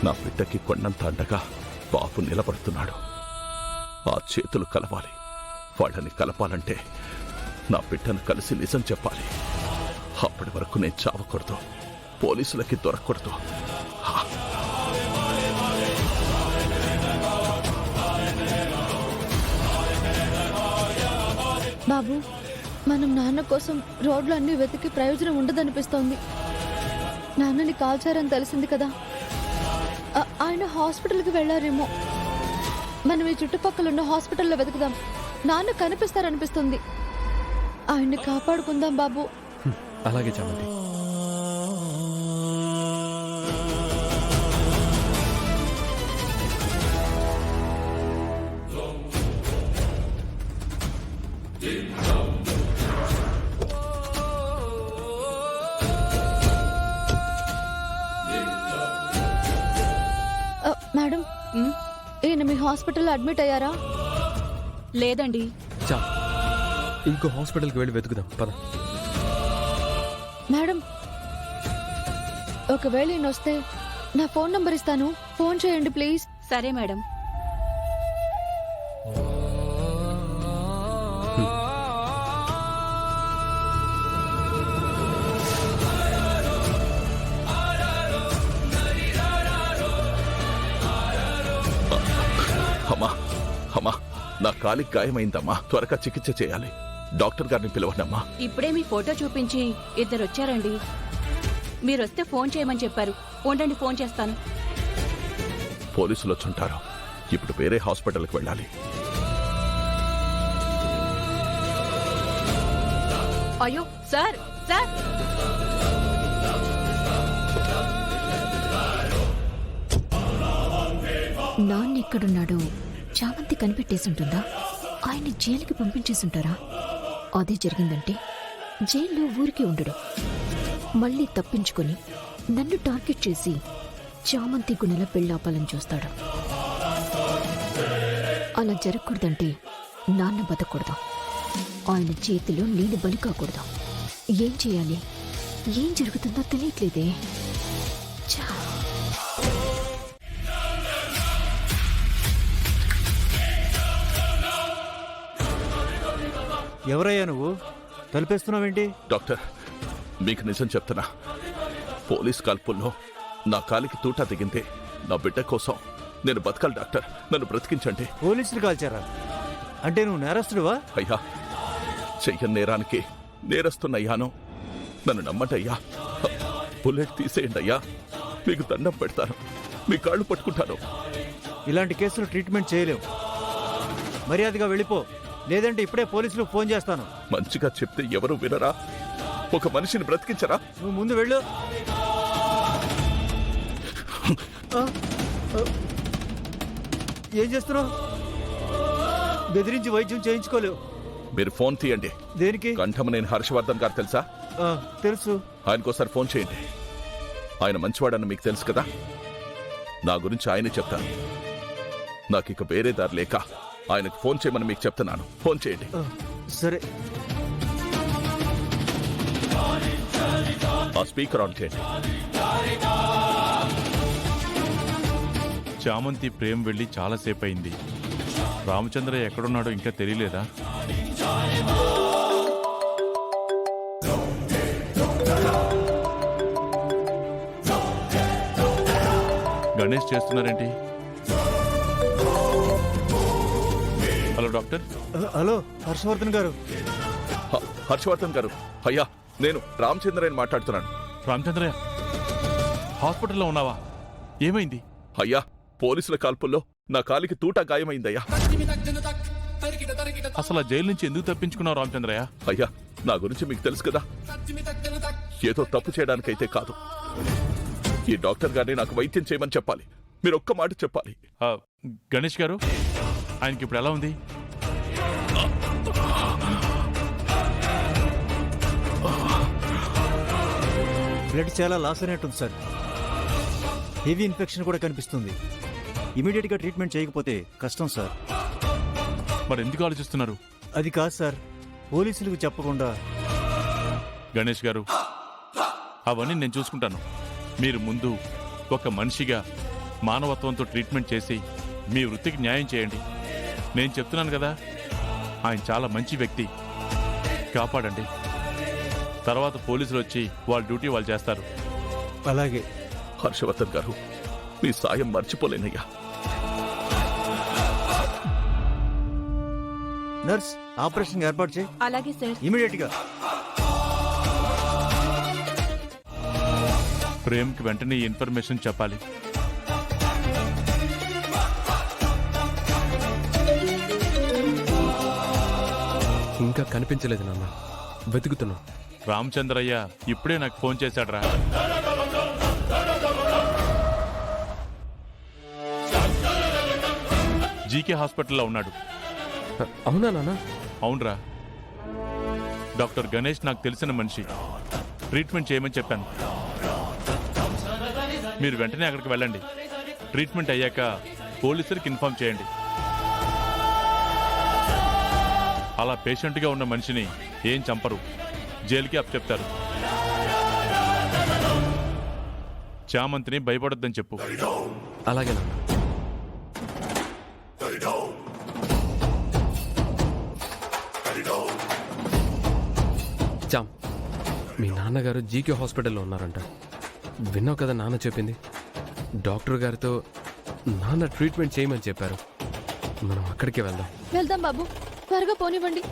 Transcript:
నా బిడ్డకి కొండంత అండగా బాబు నిలబడుతున్నాడు. ఆ చేతులు కలవాలి. వాళ్ళని కలపాలంటే నా బిడ్డను కలిసి నిజం చెప్పాలి. అప్పటి వరకు నేను చావకూడదు, పోలీసులకి దొరకకూడదు. బాబు, మనం నాన్న కోసం రోడ్లు అన్ని వెతికి ప్రయోజనం ఉండదనిపిస్తోంది. నాన్నని కాల్చారని తెలిసింది కదా, ఆయన హాస్పిటల్కి వెళ్ళారేమో. మనం ఈ చుట్టుపక్కల ఉన్న హాస్పిటల్లో వెతుకుదాం. నాన్న కనిపిస్తారనిపిస్తుంది. ఆయన్ని కాపాడుకుందాం బాబు. అలాగే చామంతి. మేడం, ఈయన మీ హాస్పిటల్లో అడ్మిట్ అయ్యారా? లేదండి. చా, ఇంకో హాస్పిటల్కి వెళ్ళి వెతుకుదాం పద. మేడం, ఒకవేళ ఈయన వస్తే నా ఫోన్ నంబర్ ఇస్తాను, ఫోన్ చేయండి ప్లీజ్. సరే మేడం. అమ్మా అమ్మా, నా కాలికి గాయమైందమ్మా, త్వరగా చికిత్స చేయాలి. డాక్టర్ గారిని పిలవనమ్మా. ఇప్పుడే మీ ఫోటో చూపించి ఇద్దరు వచ్చారండి. మీరొస్తే ఫోన్ చేయమని చెప్పారు. ఉండండి, ఫోన్ చేస్తాను. పోలీసులు వచ్చుంటారు. ఇప్పుడు వేరే హాస్పిటల్కి వెళ్ళాలి. అయ్యో సార్, సార్, నాన్న ఎక్కడున్నాడో చామంతి కనిపెట్టేసుంటుందా? ఆయన జైలుకి పంపించేసుంటారా? అదే జరిగిందంటే జైల్లో ఊరికి ఉండడు, మళ్ళీ తప్పించుకొని నన్ను టార్గెట్ చేసి చామంతి గుణెల పెళ్ళాపాలని చూస్తాడు. అలా జరగకూడదంటే నాన్న బతకూడదు, ఆయన చేతిలో నేను బలి కాకూడదు. ఏం చేయాలి? ఏం జరుగుతుందో తెలియట్లేదే. ఛా! ఎవరయ్యా నువ్వు? తలుపేస్తున్నావేంటి? డాక్టర్, మీకు నిజం చెప్తున్నా. పోలీస్ కాల్పుల్లో నా కాలికి తూటా దిగింది. నా బిడ్డ కోసం నేను బతకాలి డాక్టర్, నన్ను బ్రతికించండి. పోలీసులు కాల్చారా? అంటే నువ్వు నేరస్తుడివా? అయ్యా, చెయ్యని నేరానికి నేరస్తున్నయ్యాను. నన్ను నమ్మండి అయ్యా. బుల్లెట్ తీసేయండి అయ్యా, మీకు దండం పెడతాను, మీ కాళ్ళు పట్టుకుంటాను. ఇలాంటి కేసులు ట్రీట్మెంట్ చేయలేవు. మర్యాదగా వెళ్ళిపో, లేదంటే ఇప్పుడే పోలీసులకు ఫోన్ చేస్తాను. మంచిగా చెప్తే ఎవరు వినరా? ఒక మనిషిని బ్రతికించరా? నువ్వు ముందు వెళ్ళు. ఏం చేస్తున్నావు? బెదిరించి వైద్యం చేయించుకోలేవు. మీరు ఫోన్ తీయండి. దేనికి? కంఠమనేని హర్షవర్ధన్ గారు తెలుసా? తెలుసు. ఆయనకోసారి ఫోన్ చేయండి. ఆయన మంచివాడని మీకు తెలుసు కదా. నా గురించి ఆయనే చెప్తాను. నాకు ఇక వేరే దారి లేక ఆయనకు ఫోన్ చేయమని మీకు చెప్తున్నాను. ఫోన్ చేయండి. సరే. ఆ స్పీకర్ ఆన్ చేయండి. చామంతి ప్రేమ్ వెళ్ళి చాలాసేపు అయింది. రామచంద్ర ఎక్కడున్నాడో ఇంకా తెలియలేదా? గణేష్ చేస్తున్నారేంటి? Hello doctor. Hello Harshavardhan garu. Harshavardhan గారు, అయ్యా నేను రామచంద్రని మాట్లాడుతున్నాను. రామచంద్రయ్య, హాస్పిటల్లో ఉన్నావా? ఏమైంది? అయ్యా, పోలీసుల కాల్పుల్లో నా కాలికి తూటా గాయమైందయ్యా. అసలు ఆ జైలు నుంచి ఎందుకు తప్పించుకున్నావు రామచంద్రయ్య? అయ్యా, నా గురించి మీకు తెలుసు కదా. ఏదో తప్పు చేయడానికైతే కాదు. ఈ డాక్టర్ గారిని నాకు వైద్యం చేయమని చెప్పాలి. మీరు ఒక్క మాట చెప్పాలి. గణేష్ గారు, ఆయనకి ఇప్పుడు ఎలా ఉంది? బ్లడ్ చాలా లాస్ అయినట్టుంది సార్. హెవీ ఇన్ఫెక్షన్ కూడా కనిపిస్తుంది. ఇమీడియట్ గా ట్రీట్మెంట్ చేయకపోతే కష్టం సార్. మరి ఎందుకు ఆలోచిస్తున్నారు? అది కాదు సార్, పోలీసులకు చెప్పకుండా. గణేష్ గారు, అవన్నీ నేను చూసుకుంటాను. మీరు ముందు ఒక మనిషిగా మానవత్వంతో ట్రీట్మెంట్ చేసి మీ వృత్తికి న్యాయం చేయండి. నేను చెప్తున్నాను కదా, ఆయన చాలా మంచి వ్యక్తి. కాపాడండి. తర్వాత పోలీసులు వచ్చి వాళ్ళ డ్యూటీ వాళ్ళు చేస్తారు. అలాగే. హర్షవర్ధన్ గారు, మీ సాయం మర్చిపోలేనయ్యా. నర్స్, ఆపరేషన్ ఏర్పాటు చేయి అలాగే సార్. ఇమీడియట్ గా. ప్రేమ్కి వెంటనే ఈ ఇన్ఫర్మేషన్ చెప్పాలి. ఇంకా కనిపించలేదు నాన్న, వెతుకుతున్నాం. రామచంద్రయ్య ఇప్పుడే నాకు ఫోన్ చేశాడ్రా. జీకే హాస్పిటల్లో ఉన్నాడు. అవునా నాన్న? అవునరా. డాక్టర్ గణేష్ నాకు తెలిసిన మనిషి. ట్రీట్మెంట్ చేయమని చెప్పాను. మీరు వెంటనే అక్కడికి వెళ్ళండి. ట్రీట్మెంట్ అయ్యాక పోలీసులకు ఇన్ఫార్మ్ చేయండి. అలా పేషెంట్గా ఉన్న మనిషిని ఏం చంపరు, జైలుకి అప్పచెప్తారు. చామంతిని భయపడొద్దని చెప్పు. అలాగే నాన్న. చామ్, మీ నాన్నగారు జీకే హాస్పిటల్లో ఉన్నారంట. విన్నావు కదా నాన్న చెప్పింది. డాక్టర్ గారితో నాన్న ట్రీట్మెంట్ చేయమని చెప్పారు. మనం అక్కడికే వెళ్దాం. వెళ్దాం బాబు, త్వరగా పోనివ్వండి.